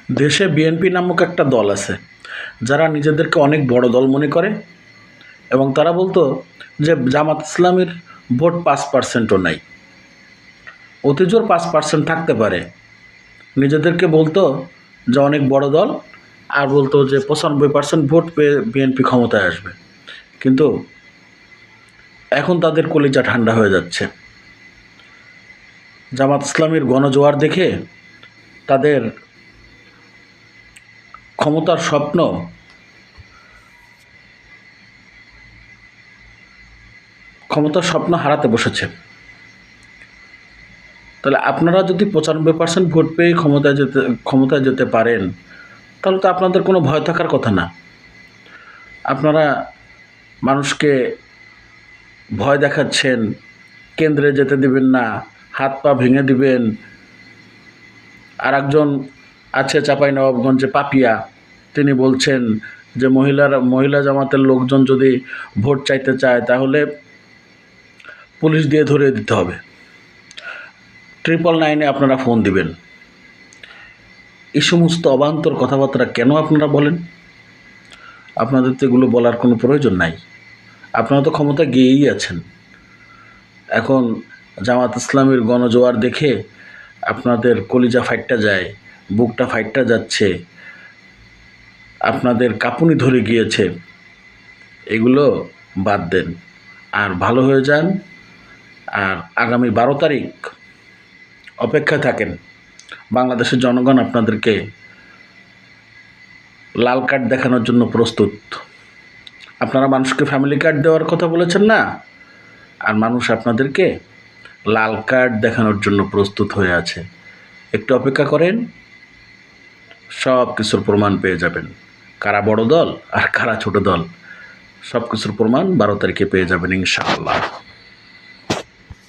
দেশে বিএনপি নামক একটা দল আছে যারা নিজেদেরকে অনেক বড় দল মনে করে এবং তারা বলতো যে জামাত ইসলামের ভোট 5%ও নাই, অতি জোর 5% থাকতে পারে। নিজেদেরকে বলতো যে অনেক বড় দল, আর বলতো যে 95% ভোট পেয়ে বিএনপি ক্ষমতায় আসবে। কিন্তু এখন তাদের কলিজা ঠান্ডা হয়ে যাচ্ছে। জামাত ইসলামের গণজোয়ার দেখে তাদের ক্ষমতার স্বপ্ন হারাতে বসেছে। তাহলে আপনারা যদি 95% ভোট পেয়ে ক্ষমতায় যেতে পারেন, তাহলে তো আপনাদের কোনো ভয় থাকার কথা না। আপনারা মানুষকে ভয় দেখাচ্ছেন, কেন্দ্রে যেতে দিবেন না, হাত পা ভেঙে দিবেন। আর একজন আছে চাঁপাইনবাবগঞ্জে পাপিয়া, তিনি বলছেন যে মহিলা জামাতের লোকজন যদি ভোট চাইতে চায় তাহলে পুলিশ দিয়ে ধরিয়ে দিতে হবে। 999 আপনারা ফোন দিবেন। এই সমস্ত অবান্তর কথাবার্তা কেন আপনারা বলেন? আপনাদের তো এগুলো বলার কোনো প্রয়োজন নাই। আপনারা তো ক্ষমতা গিয়েই আছেন। এখন জামাত ইসলামের গণজোয়ার দেখে আপনাদের কলিজা ফাইটটা যায়, বুকটা ফাইটটা যাচ্ছে, আপনাদের কাঁপুনি ধরে গিয়েছে। এগুলো বাদ দেন, আর ভালো হয়ে যান। আর আগামী 12 তারিখ অপেক্ষায় থাকেন। বাংলাদেশের জনগণ আপনাদেরকে লাল কার্ড দেখানোর জন্য প্রস্তুত। আপনারা মানুষকে ফ্যামিলি কার্ড দেওয়ার কথা বলেছেন না, আর মানুষ আপনাদেরকে লাল কার্ড দেখানোর জন্য প্রস্তুত হয়ে আছে। একটু অপেক্ষা করেন, সব কিছুর প্রমাণ পেয়ে যাবেন। কারা বড় দল আর কারা ছোট দল, সব কিছুর প্রমাণ 12 তারিখে পেয়ে যাবেন ইনশাআল্লাহ।